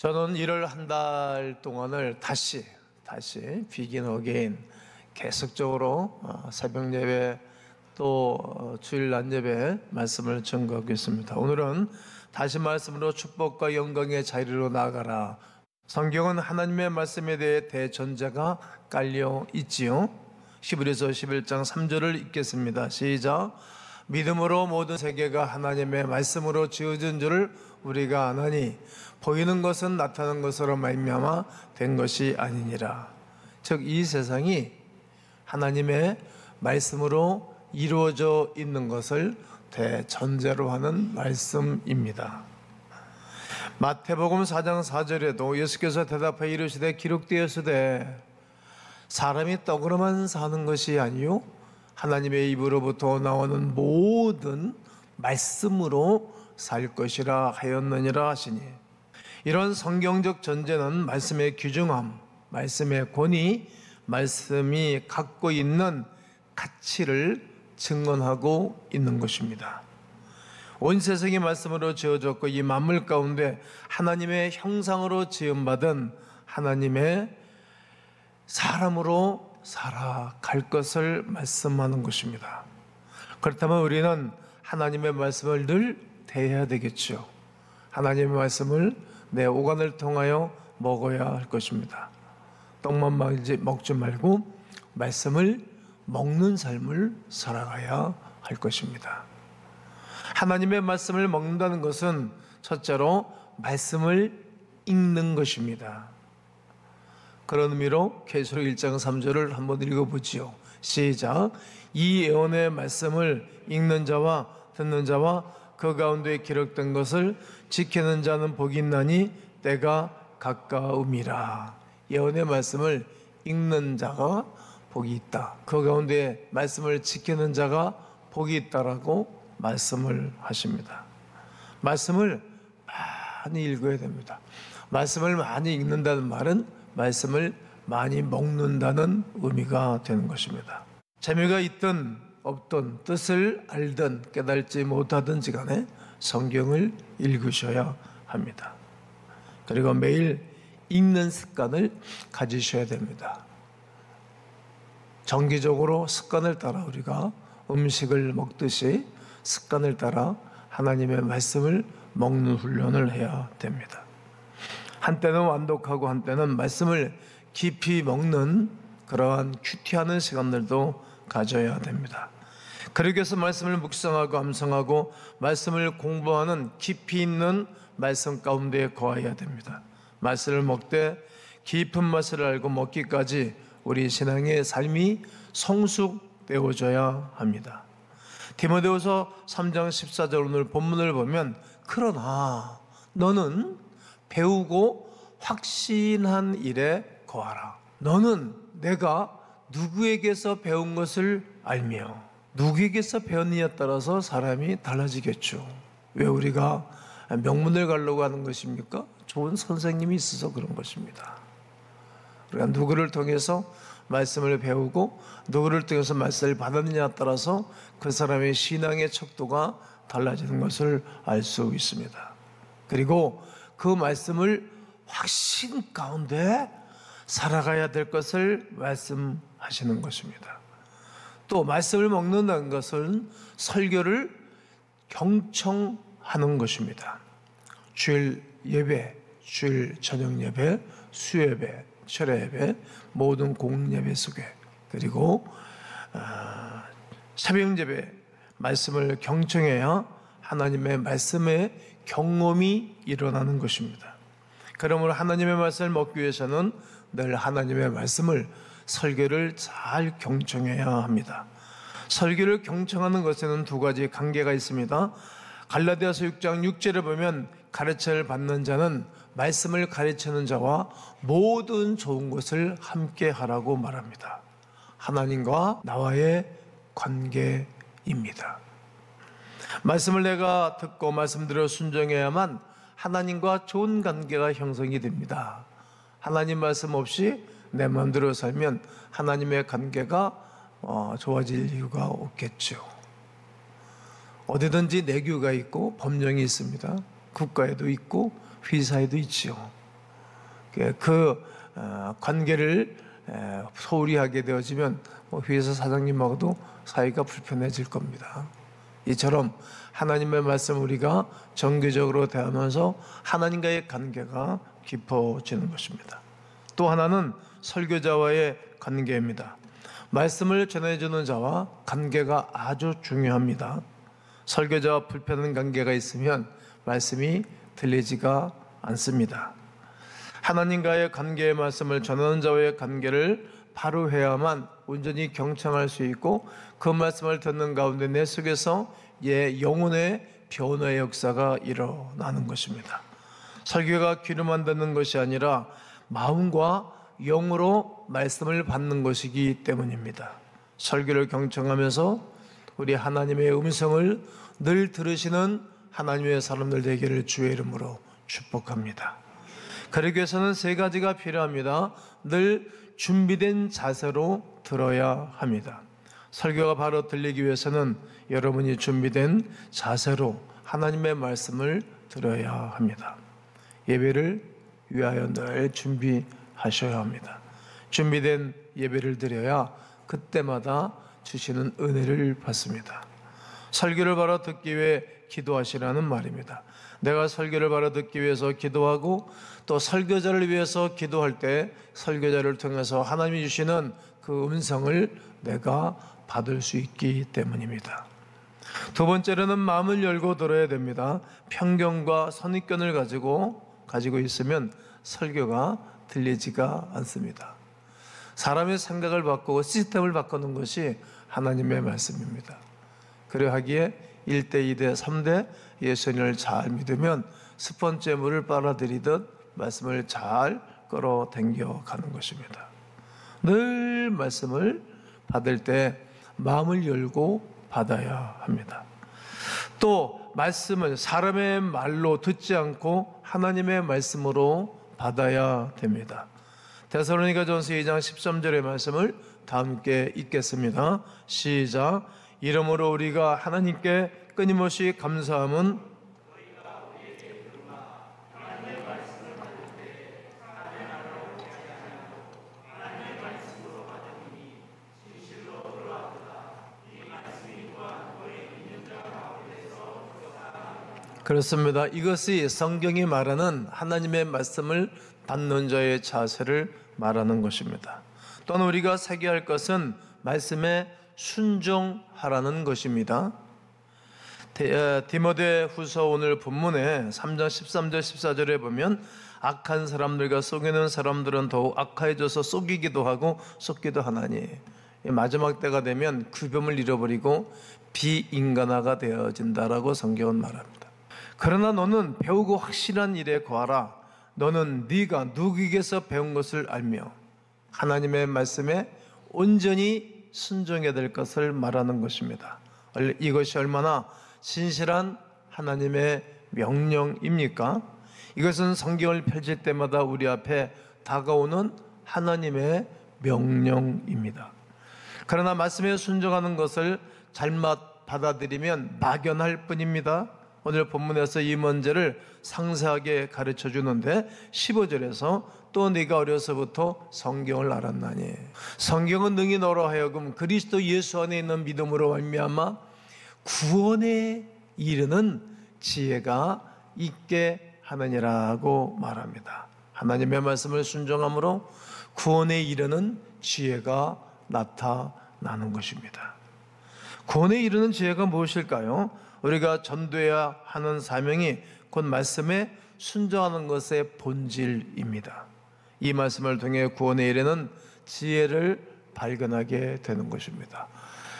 저는 1월 한 달 동안을 다시 비긴 어게인 계속적으로 새벽 예배 또 주일 낮 예배 말씀을 전거하고 있습니다. 오늘은 다시 말씀으로 축복과 영광의 자리로 나아가라. 성경은 하나님의 말씀에 대해 대전제가 깔려 있지요. 히브리서 11장 3절을 읽겠습니다. 시작. 믿음으로 모든 세계가 하나님의 말씀으로 지어진 줄을 우리가 아나니 보이는 것은 나타난 것으로 말미암아 된 것이 아니니라. 즉 이 세상이 하나님의 말씀으로 이루어져 있는 것을 대전제로 하는 말씀입니다. 마태복음 4장 4절에도 예수께서 대답하여 이르시되 기록되었으되 사람이 떡으로만 사는 것이 아니요 하나님의 입으로부터 나오는 모든 말씀으로 살 것이라 하였느니라 하시니, 이런 성경적 전제는 말씀의 귀중함, 말씀의 권위, 말씀이 갖고 있는 가치를 증언하고 있는 것입니다. 온 세상이 말씀으로 지어졌고 이 만물 가운데 하나님의 형상으로 지음받은 하나님의 사람으로 살아갈 것을 말씀하는 것입니다. 그렇다면 우리는 하나님의 말씀을 늘 대해야 되겠죠. 하나님의 말씀을 내 오간을 통하여 먹어야 할 것입니다. 떡만 먹지 말고 말씀을 먹는 삶을 살아가야 할 것입니다. 하나님의 말씀을 먹는다는 것은 첫째로 말씀을 읽는 것입니다. 그런 의미로 계시록 1장 3절을 한번 읽어보지요. 시작. 이 예언의 말씀을 읽는 자와 듣는 자와 그 가운데 기록된 것을 지키는 자는 복이 있나니 때가 가까움이라. 예언의 말씀을 읽는 자가 복이 있다. 그 가운데 말씀을 지키는 자가 복이 있다라고 말씀을 하십니다. 말씀을 많이 읽어야 됩니다. 말씀을 많이 읽는다는 말은 말씀을 많이 먹는다는 의미가 되는 것입니다. 재미가 있든 없든 뜻을 알든 깨달지 못하든지 간에 성경을 읽으셔야 합니다. 그리고 매일 읽는 습관을 가지셔야 됩니다. 정기적으로 습관을 따라 우리가 음식을 먹듯이 습관을 따라 하나님의 말씀을 먹는 훈련을 해야 됩니다. 한때는 완독하고 한때는 말씀을 깊이 먹는 그러한 큐티하는 시간들도 가져야 됩니다. 그러기 위해서 말씀을 묵상하고 암송하고 말씀을 공부하는 깊이 있는 말씀 가운데 거해야 됩니다. 말씀을 먹되 깊은 맛을 알고 먹기까지 우리 신앙의 삶이 성숙되어져야 합니다. 디모데후서 3장 14절 오늘 본문을 보면 그러나 너는 배우고 확신한 일에 거하라. 너는 내가 누구에게서 배운 것을 알며 누구에게서 배웠느냐에 따라서 사람이 달라지겠죠. 왜 우리가 명문을 가려고 하는 것입니까? 좋은 선생님이 있어서 그런 것입니다. 우리가 누구를 통해서 말씀을 배우고 누구를 통해서 말씀을 받았느냐에 따라서 그 사람의 신앙의 척도가 달라지는 것을 알 수 있습니다. 그리고 그 말씀을 확신 가운데 살아가야 될 것을 말씀하시는 것입니다. 또 말씀을 먹는다는 것은 설교를 경청하는 것입니다. 주일 예배, 주일 저녁 예배, 수예배, 철야 예배, 모든 공예 예배 속에 그리고 새벽 예배 말씀을 경청해야 하나님의 말씀의 경험이 일어나는 것입니다. 그러므로 하나님의 말씀을 먹기 위해서는 늘 하나님의 말씀을 설교를 잘 경청해야 합니다. 설교를 경청하는 것에는 두 가지 관계가 있습니다. 갈라디아서 6장 6절에 보면 가르침을 받는 자는 말씀을 가르치는 자와 모든 좋은 것을 함께 하라고 말합니다. 하나님과 나와의 관계입니다. 말씀을 내가 듣고 말씀대로 순종해야만 하나님과 좋은 관계가 형성이 됩니다. 하나님 말씀 없이 내 마음대로 살면 하나님의 관계가 좋아질 이유가 없겠죠. 어디든지 내규가 있고 법령이 있습니다. 국가에도 있고 회사에도 있죠. 관계를 소홀히 하게 되어지면 회사 사장님하고도 사이가 불편해질 겁니다. 이처럼 하나님의 말씀 우리가 정기적으로 대하면서 하나님과의 관계가 깊어지는 것입니다. 또 하나는 설교자와의 관계입니다. 말씀을 전해주는 자와 관계가 아주 중요합니다. 설교자와 불편한 관계가 있으면 말씀이 들리지가 않습니다. 하나님과의 관계의 말씀을 전하는 자와의 관계를 바로 해야만 온전히 경청할 수 있고 그 말씀을 듣는 가운데 내 속에서 영혼의 변화의 역사가 일어나는 것입니다. 설교가 귀로만 듣는 것이 아니라 마음과 영으로 말씀을 받는 것이기 때문입니다. 설교를 경청하면서 우리 하나님의 음성을 늘 들으시는 하나님의 사람들 되기를 주의 이름으로 축복합니다. 그러기 위해서는 세 가지가 필요합니다. 늘 준비된 자세로 들어야 합니다. 설교가 바로 들리기 위해서는 여러분이 준비된 자세로 하나님의 말씀을 들어야 합니다. 예배를 위하여 늘 준비하셔야 합니다. 준비된 예배를 드려야 그때마다 주시는 은혜를 받습니다. 설교를 바로 듣기 위해 기도하시라는 말입니다. 내가 설교를 바로 듣기 위해서 기도하고 또 설교자를 위해서 기도할 때 설교자를 통해서 하나님이 주시는 그 음성을 내가 받을 수 있기 때문입니다. 두 번째로는 마음을 열고 들어야 됩니다. 편견과 선입견을 가지고 있으면 설교가 들리지가 않습니다. 사람의 생각을 바꾸고 시스템을 바꾸는 것이 하나님의 말씀입니다. 그러하기에 1대, 2대, 3대 예수님을 잘 믿으면 스펀지에 물을 빨아들이듯 말씀을 잘 끌어당겨 가는 것입니다. 늘 말씀을 받을 때 마음을 열고 받아야 합니다. 또 말씀을 사람의 말로 듣지 않고 하나님의 말씀으로 받아야 됩니다. 데살로니가전서 2장 13절의 말씀을 다 함께 읽겠습니다. 시작. 이러므로 우리가 하나님께 끊임없이 감사함은 그렇습니다. 이것이 성경이 말하는 하나님의 말씀을 받는 자의 자세를 말하는 것입니다. 또한 우리가 새겨야 할 것은 말씀에 순종하라는 것입니다. 디모데후서 오늘 본문에 3장 13절 14절에 보면 악한 사람들과 속이는 사람들은 더욱 악해져서 속이기도 하고 속기도 하나니 마지막 때가 되면 구별을 잃어버리고 비인간화가 되어진다라고 성경은 말합니다. 그러나 너는 배우고 확실한 일에 거하라. 너는 네가 누구에게서 배운 것을 알며 하나님의 말씀에 온전히 순종해야 될 것을 말하는 것입니다. 이것이 얼마나 신실한 하나님의 명령입니까? 이것은 성경을 펼칠 때마다 우리 앞에 다가오는 하나님의 명령입니다. 그러나 말씀에 순종하는 것을 잘못 받아들이면 막연할 뿐입니다. 오늘 본문에서 이 문제를 상세하게 가르쳐 주는데 15절에서 또 네가 어려서부터 성경을 알았나니 성경은 능히 너로 하여금 그리스도 예수 안에 있는 믿음으로 말미암아 구원에 이르는 지혜가 있게 하느니라고 말합니다. 하나님의 말씀을 순종함으로 구원에 이르는 지혜가 나타나는 것입니다. 구원에 이르는 지혜가 무엇일까요? 우리가 전도해야 하는 사명이 곧 말씀에 순종하는 것의 본질입니다. 이 말씀을 통해 구원에 이르는 지혜를 발견하게 되는 것입니다.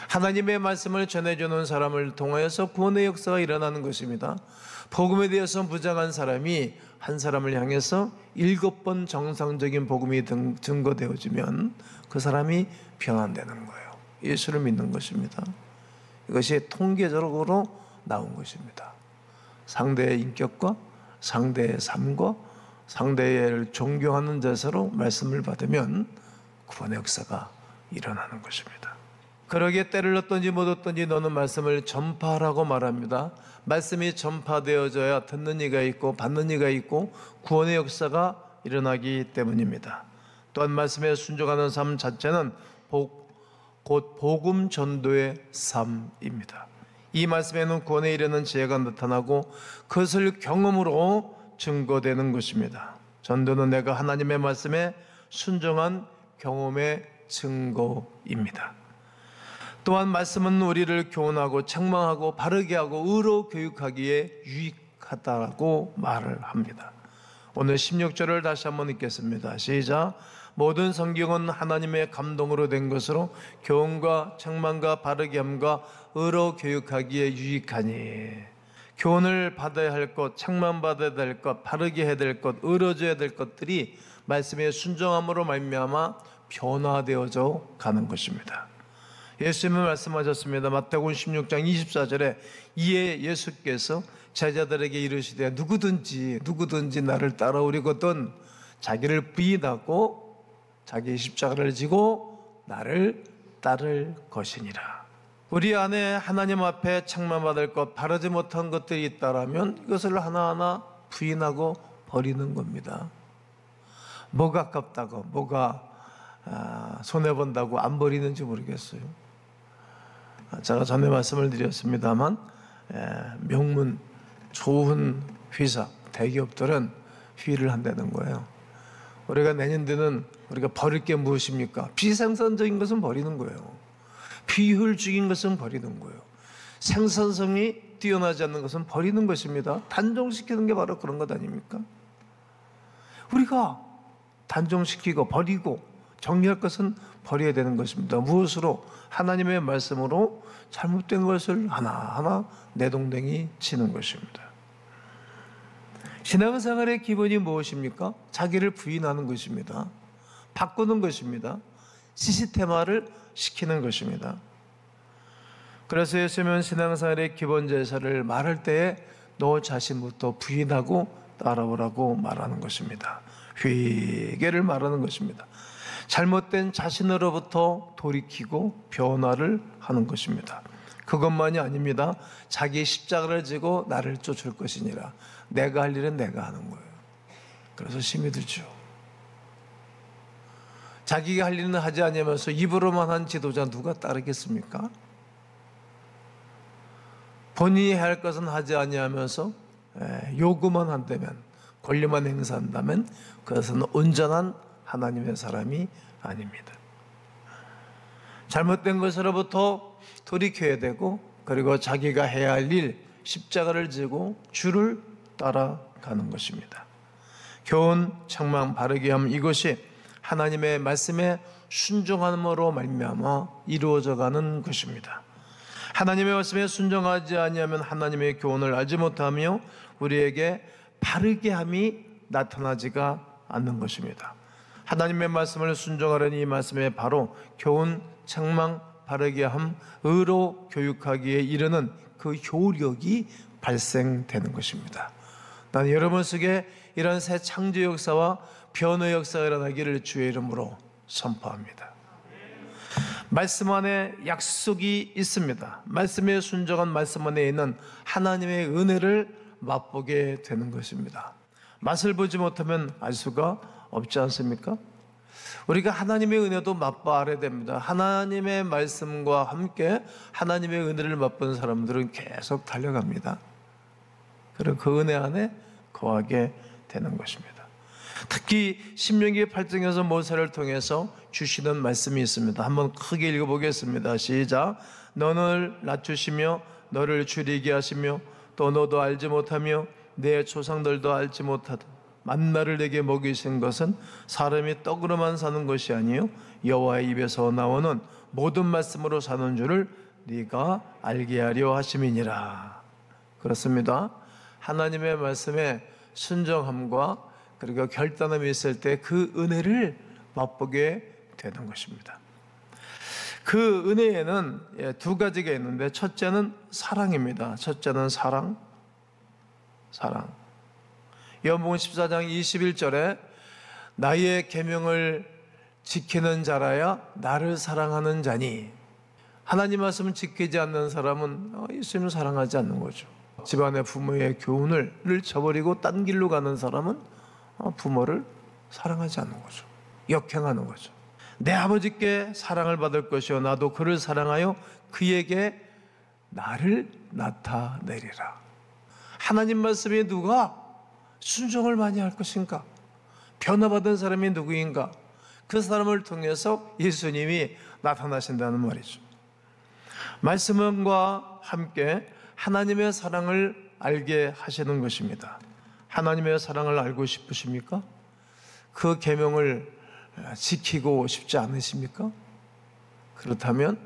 하나님의 말씀을 전해주는 사람을 통하여서 구원의 역사가 일어나는 것입니다. 복음에 대해서 부정한 사람이 한 사람을 향해서 7번 정상적인 복음이 증거되어지면 그 사람이 변환되는 거예요. 예수를 믿는 것입니다. 이것이 통계적으로 나온 것입니다. 상대의 인격과 상대의 삶과 상대를 존경하는 자세로 말씀을 받으면 구원의 역사가 일어나는 것입니다. 그러기에 때를 얻든지 못 얻든지 너는 말씀을 전파하라고 말합니다. 말씀이 전파되어져야 듣는 이가 있고 받는 이가 있고 구원의 역사가 일어나기 때문입니다. 또한 말씀에 순종하는 삶 자체는 곧 복음 전도의 삶입니다. 이 말씀에는 구원에 이르는 지혜가 나타나고 그것을 경험으로 증거되는 것입니다. 전도는 내가 하나님의 말씀에 순종한 경험의 증거입니다. 또한 말씀은 우리를 교훈하고 책망하고 바르게 하고 의로 교육하기에 유익하다고 말을 합니다. 오늘 16절을 다시 한번 읽겠습니다. 시작. 모든 성경은 하나님의 감동으로 된 것으로 교훈과 책망과 바르게 함과 의로 교육하기에 유익하니. 교훈을 받아야 할 것, 책망받아야 될 것, 바르게 해야 될 것, 의로져야 될 것들이 말씀의 순종함으로 말미암아 변화되어져 가는 것입니다. 예수님은 말씀하셨습니다. 마태복음 16장 24절에 이에 예수께서 제자들에게 이르시되 누구든지 나를 따라오려거든 자기를 부인하고 자기의 십자가를 지고 나를 따를 것이니라. 우리 안에 하나님 앞에 책망받을 것, 바르지 못한 것들이 있다라면 이것을 하나하나 부인하고 버리는 겁니다. 뭐가 아깝다고, 뭐가 손해본다고 안 버리는지 모르겠어요. 제가 전에 말씀을 드렸습니다만 명문 좋은 회사, 대기업들은 회의를 한다는 거예요. 우리가 내년도는 우리가 버릴 게 무엇입니까? 비생산적인 것은 버리는 거예요. 비효율적인 것은 버리는 거예요. 생산성이 뛰어나지 않는 것은 버리는 것입니다. 단종시키는 게 바로 그런 것 아닙니까? 우리가 단종시키고 버리고 정리할 것은 버려야 되는 것입니다. 무엇으로? 하나님의 말씀으로 잘못된 것을 하나하나 내동댕이 치는 것입니다. 신앙생활의 기본이 무엇입니까? 자기를 부인하는 것입니다. 바꾸는 것입니다. 시스템화를 시키는 것입니다. 그래서 예수님은 신앙생활의 기본 제사를 말할 때에 너 자신부터 부인하고 따라오라고 말하는 것입니다. 회개를 말하는 것입니다. 잘못된 자신으로부터 돌이키고 변화를 하는 것입니다. 그것만이 아닙니다. 자기 십자가를 지고 나를 쫓을 것이니라. 내가 할 일은 내가 하는 거예요. 그래서 힘이 들죠. 자기가 할 일은 하지 않으면서 입으로만 한 지도자 누가 따르겠습니까? 본인이 해야 할 것은 하지 아니하면서 요구만 한다면, 권리만 행사한다면 그것은 온전한 하나님의 사람이 아닙니다. 잘못된 것으로부터 돌이켜야 되고, 그리고 자기가 해야 할 일, 십자가를 지고 주를 따라가는 것입니다. 교훈, 책망, 바르게 함, 이것이 하나님의 말씀에 순종함으로 말미암아 이루어져가는 것입니다. 하나님의 말씀에 순종하지 아니하면 하나님의 교훈을 알지 못하며 우리에게 바르게 함이 나타나지가 않는 것입니다. 하나님의 말씀을 순종하려니 이 말씀에 바로 교훈, 책망, 바르게 함, 의로 교육하기에 이르는 그 효력이 발생되는 것입니다. 난 여러분 속에 이런 새 창조 역사와 변화 역사가 일어나기를 주의 이름으로 선포합니다. 말씀 안에 약속이 있습니다. 말씀에 순종한 말씀 안에 있는 하나님의 은혜를 맛보게 되는 것입니다. 맛을 보지 못하면 알 수가 없지 않습니까? 우리가 하나님의 은혜도 맛봐 알아야 됩니다. 하나님의 말씀과 함께 하나님의 은혜를 맛본 사람들은 계속 달려갑니다. 그리고 그 은혜 안에 거하게 되는 것입니다. 특히 신명기 8장에서 모세를 통해서 주시는 말씀이 있습니다. 한번 크게 읽어보겠습니다. 시작. 너를 낮추시며 너를 줄이게 하시며 또 너도 알지 못하며 내 조상들도 알지 못하다. 만나를 내게 먹이신 것은 사람이 떡으로만 사는 것이 아니요 여호와의 입에서 나오는 모든 말씀으로 사는 줄을 네가 알게 하려 하심이니라. 그렇습니다. 하나님의 말씀에 순종함과 그리고 결단함이 있을 때 그 은혜를 맛보게 되는 것입니다. 그 은혜에는 두 가지가 있는데, 첫째는 사랑입니다. 첫째는 사랑. 요한복음 14장 21절에 나의 계명을 지키는 자라야 나를 사랑하는 자니. 하나님 말씀을 지키지 않는 사람은 예수님을 사랑하지 않는 거죠. 집안의 부모의 교훈을 저버리고 딴 길로 가는 사람은 부모를 사랑하지 않는 거죠. 역행하는 거죠. 내 아버지께 사랑을 받을 것이요 나도 그를 사랑하여 그에게 나를 나타내리라. 하나님 말씀에 누가 순종을 많이 할 것인가? 변화받은 사람이 누구인가? 그 사람을 통해서 예수님이 나타나신다는 말이죠. 말씀과 함께 하나님의 사랑을 알게 하시는 것입니다. 하나님의 사랑을 알고 싶으십니까? 그 계명을 지키고 싶지 않으십니까? 그렇다면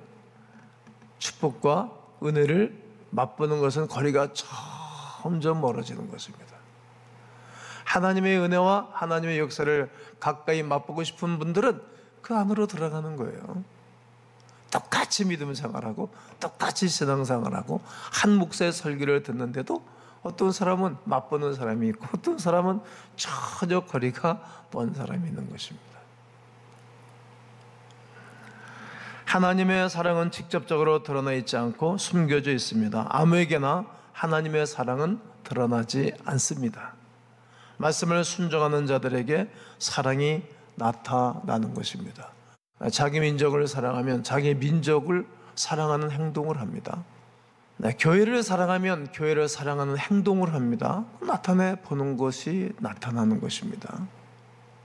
축복과 은혜를 맛보는 것은 거리가 점점 멀어지는 것입니다. 하나님의 은혜와 하나님의 역사를 가까이 맛보고 싶은 분들은 그 안으로 들어가는 거예요. 똑같이 믿음 생활하고 똑같이 신앙생활하고 한 목사의 설교를 듣는데도 어떤 사람은 맛보는 사람이 있고 어떤 사람은 전혀 거리가 먼 사람이 있는 것입니다. 하나님의 사랑은 직접적으로 드러나 있지 않고 숨겨져 있습니다. 아무에게나 하나님의 사랑은 드러나지 않습니다. 말씀을 순종하는 자들에게 사랑이 나타나는 것입니다. 자기 민족을 사랑하면 자기 민족을 사랑하는 행동을 합니다. 교회를 사랑하면 교회를 사랑하는 행동을 합니다. 나타내 보는 것이 나타나는 것입니다.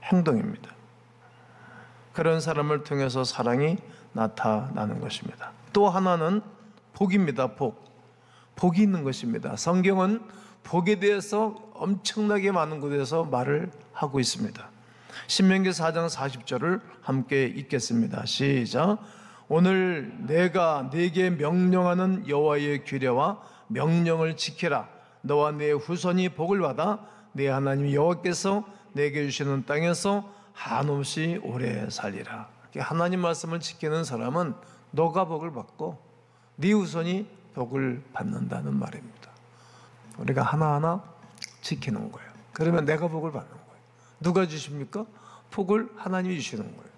행동입니다. 그런 사람을 통해서 사랑이 나타나는 것입니다. 또 하나는 복입니다. 복이 있는 것입니다. 성경은 복에 대해서 엄청나게 많은 곳에서 말을 하고 있습니다. 신명기 4장 40절을 함께 읽겠습니다. 시작. 오늘 내가 네게 명령하는 여호와의 규례와 명령을 지키라. 너와 네 후손이 복을 받아 네 하나님 여호와께서 내게 주시는 땅에서 한없이 오래 살리라. 하나님 말씀을 지키는 사람은 너가 복을 받고 네 후손이 복을 받는다는 말입니다. 우리가 하나하나 지키는 거예요. 그러면 내가 복을 받는 거예요. 누가 주십니까? 복을 하나님이 주시는 거예요.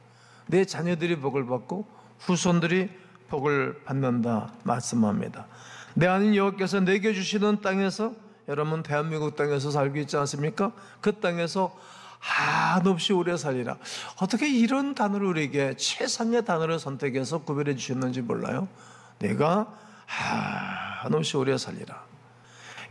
내 자녀들이 복을 받고 후손들이 복을 받는다 말씀합니다. 내 하나님 여호와께서 내게 주시는 땅에서, 여러분 대한민국 땅에서 살고 있지 않습니까? 그 땅에서 한없이 오래 살리라. 어떻게 이런 단어를 우리에게 최상의 단어를 선택해서 구별해 주셨는지 몰라요. 내가 한없이 오래 살리라.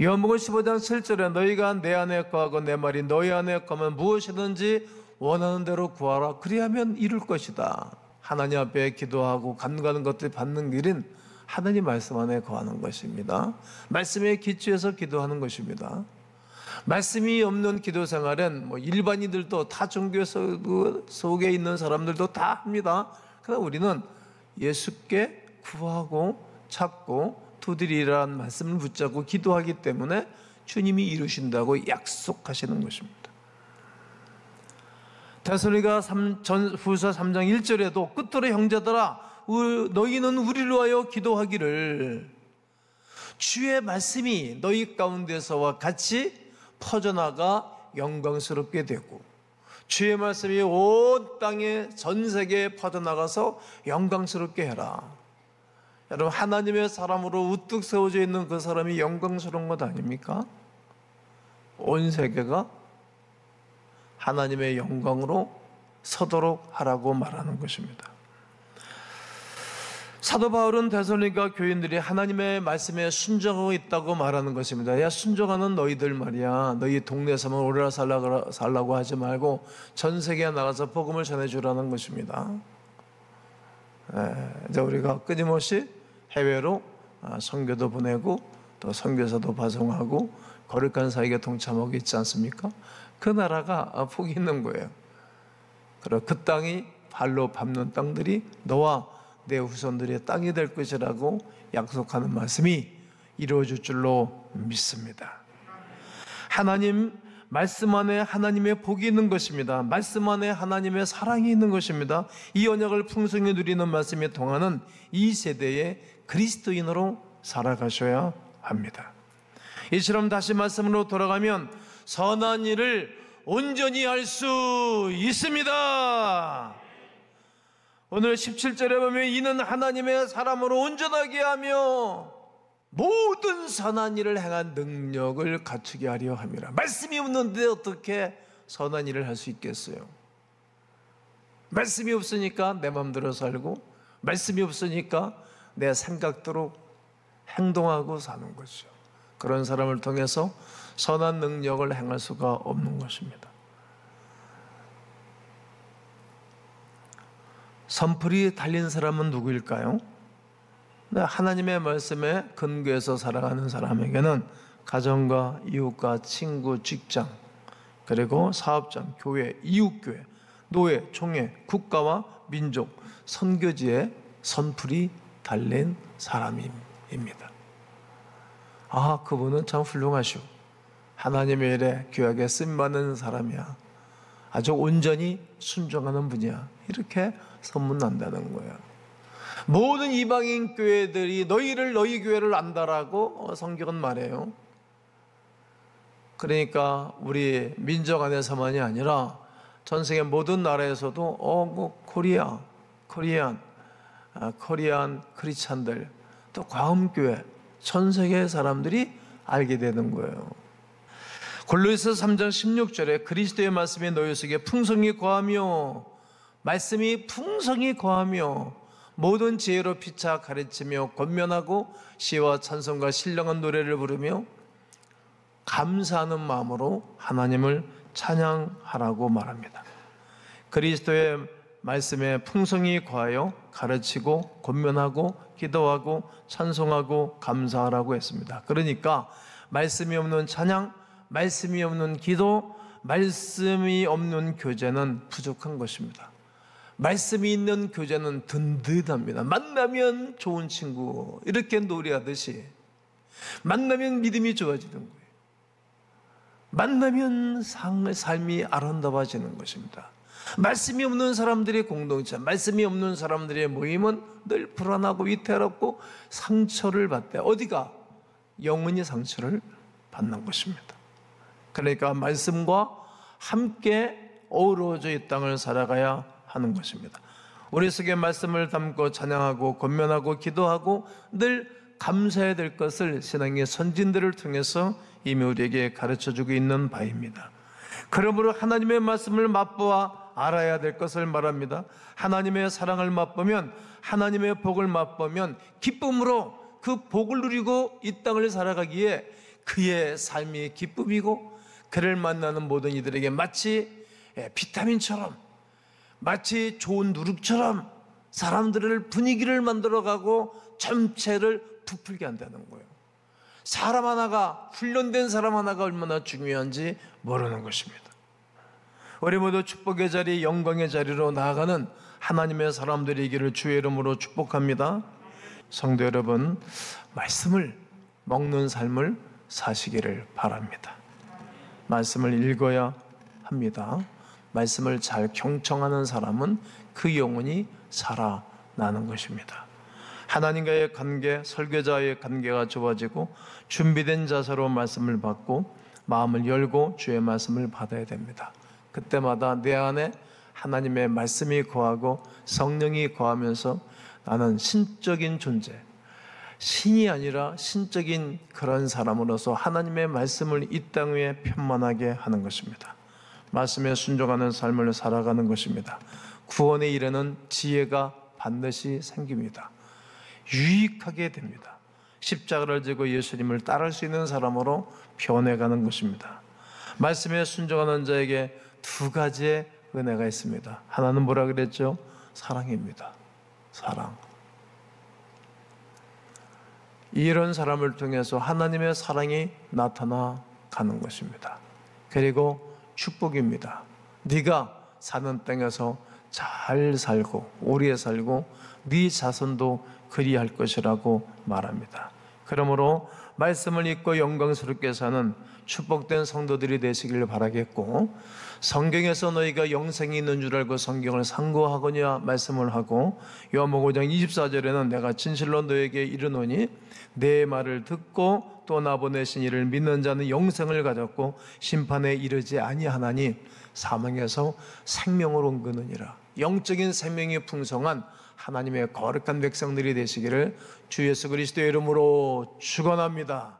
요한복음 15장 7절에 너희가 내 안에 거하고 내 말이 너희 안에 거하면 무엇이든지 원하는 대로 구하라. 그리하면 이룰 것이다. 하나님 앞에 기도하고 간구하는 것들이 받는 길은 하나님 말씀 안에 거하는 것입니다. 말씀에 기초해서 기도하는 것입니다. 말씀이 없는 기도 생활은 일반인들도 다 종교 속에 있는 사람들도 다 합니다. 그러나 우리는 예수께 구하고 찾고 두드리라는 말씀을 붙잡고 기도하기 때문에 주님이 이루신다고 약속하시는 것입니다. 데살로니가 후서 3장 1절에도 끝으로 형제들아 너희는 우리를 위하여 기도하기를 주의 말씀이 너희 가운데서와 같이 퍼져나가 영광스럽게 되고 주의 말씀이 온 땅에 전 세계에 퍼져나가서 영광스럽게 해라. 여러분 하나님의 사람으로 우뚝 세워져 있는 그 사람이 영광스러운 것 아닙니까? 온 세계가 하나님의 영광으로 서도록 하라고 말하는 것입니다. 사도 바울은 데살로니가 교인들이 하나님의 말씀에 순종하고 있다고 말하는 것입니다. 야, 순종하는 너희들 말이야. 너희 동네에서만 오래 살라고 하지 말고 전 세계에 나가서 복음을 전해주라는 것입니다. 이제 우리가 끊임없이 해외로 선교도 보내고 또 선교사도 파송하고 거룩한 사역에 동참하고 있지 않습니까? 그 나라가 복이 있는 거예요. 그리고 그 땅이 발로 밟는 땅들이 너와 내 후손들의 땅이 될 것이라고 약속하는 말씀이 이루어질 줄로 믿습니다. 하나님 말씀 안에 하나님의 복이 있는 것입니다. 말씀 안에 하나님의 사랑이 있는 것입니다. 이 언약을 풍성히 누리는 말씀에 통하는 이 세대의 그리스도인으로 살아가셔야 합니다. 이처럼 다시 말씀으로 돌아가면 선한 일을 온전히 할 수 있습니다. 오늘 17절에 보면 이는 하나님의 사람으로 온전하게 하며 모든 선한 일을 행한 능력을 갖추게 하려 함이라. 말씀이 없는데 어떻게 선한 일을 할 수 있겠어요? 말씀이 없으니까 내 마음대로 살고, 말씀이 없으니까 내 생각대로 행동하고 사는 거죠. 그런 사람을 통해서 선한 능력을 행할 수가 없는 것입니다. 선풀이 달린 사람은 누구일까요? 하나님의 말씀에 근거해서 살아가는 사람에게는 가정과 이웃과 친구, 직장, 그리고 사업장, 교회, 이웃교회, 노예, 총회, 국가와 민족, 선교지에 선풀이 달린 사람입니다. 아, 그분은 참 훌륭하시오. 하나님의 일에 귀하게 쓰임받는 사람이야. 아주 온전히 순종하는 분이야. 이렇게 소문난다는 거예요. 모든 이방인 교회들이 너희를 너희 교회를 안다라고 성경은 말해요. 그러니까 우리 민족 안에서만이 아니라 전 세계 모든 나라에서도 코리안 크리스찬들, 또 광음교회, 전 세계의 사람들이 알게 되는 거예요. 골로새서 3장 16절에 그리스도의 말씀이 너희 속에 풍성히 거하며, 말씀이 풍성히 거하며 모든 지혜로 피차 가르치며 권면하고 시와 찬송과 신령한 노래를 부르며 감사하는 마음으로 하나님을 찬양하라고 말합니다. 그리스도의 말씀에 풍성히 거하여 가르치고 권면하고 기도하고 찬송하고 감사하라고 했습니다. 그러니까 말씀이 없는 찬양, 말씀이 없는 기도, 말씀이 없는 교제는 부족한 것입니다. 말씀이 있는 교제는 든든합니다. 만나면 좋은 친구, 이렇게 노래하듯이 만나면 믿음이 좋아지는 거예요. 만나면 삶이 아름다워지는 것입니다. 말씀이 없는 사람들의 공동체, 말씀이 없는 사람들의 모임은 늘 불안하고 위태롭고 상처를 받대. 어디가? 영원히 상처를 받는 것입니다. 그러니까 말씀과 함께 어우러져 이 땅을 살아가야 하는 것입니다. 우리 속에 말씀을 담고 찬양하고 권면하고 기도하고 늘 감사해야 될 것을 신앙의 선진들을 통해서 이미 우리에게 가르쳐주고 있는 바입니다. 그러므로 하나님의 말씀을 맛보아 알아야 될 것을 말합니다. 하나님의 사랑을 맛보면, 하나님의 복을 맛보면 기쁨으로 그 복을 누리고 이 땅을 살아가기에 그의 삶이 기쁨이고, 그를 만나는 모든 이들에게 마치 비타민처럼, 마치 좋은 누룩처럼 사람들을 분위기를 만들어가고 전체를 부풀게 한다는 거예요. 사람 하나가, 훈련된 사람 하나가 얼마나 중요한지 모르는 것입니다. 우리 모두 축복의 자리, 영광의 자리로 나아가는 하나님의 사람들이기를 주의 이름으로 축복합니다. 성도 여러분, 말씀을 먹는 삶을 사시기를 바랍니다. 말씀을 읽어야 합니다. 말씀을 잘 경청하는 사람은 그 영혼이 살아나는 것입니다. 하나님과의 관계, 설교자의 관계가 좁아지고 준비된 자세로 말씀을 받고 마음을 열고 주의 말씀을 받아야 됩니다. 그때마다 내 안에 하나님의 말씀이 거하고 성령이 거하면서 나는 신적인 존재, 신이 아니라 신적인 그런 사람으로서 하나님의 말씀을 이 땅 위에 편만하게 하는 것입니다. 말씀에 순종하는 삶을 살아가는 것입니다. 구원에 이르는 지혜가 반드시 생깁니다. 유익하게 됩니다. 십자가를 지고 예수님을 따를 수 있는 사람으로 변해가는 것입니다. 말씀에 순종하는 자에게 두 가지의 은혜가 있습니다. 하나는 뭐라 그랬죠? 사랑입니다. 사랑. 이런 사람을 통해서 하나님의 사랑이 나타나 가는 것입니다. 그리고 축복입니다. 네가 사는 땅에서 잘 살고 오래 살고 네 자손도 그리할 것이라고 말합니다. 그러므로 말씀을 읽고 영광스럽게 사는 축복된 성도들이 되시길 바라겠고, 성경에서 너희가 영생이 있는 줄 알고 성경을 상고하거냐 말씀을 하고, 요한복음 5장 24절에는 내가 진실로 너에게 이르노니 내 말을 듣고 또 나 보내신 이를 믿는 자는 영생을 가졌고 심판에 이르지 아니하나니 사망에서 생명으로 옮기느니라. 영적인 생명이 풍성한 하나님의 거룩한 백성들이 되시기를 주 예수 그리스도의 이름으로 축원합니다.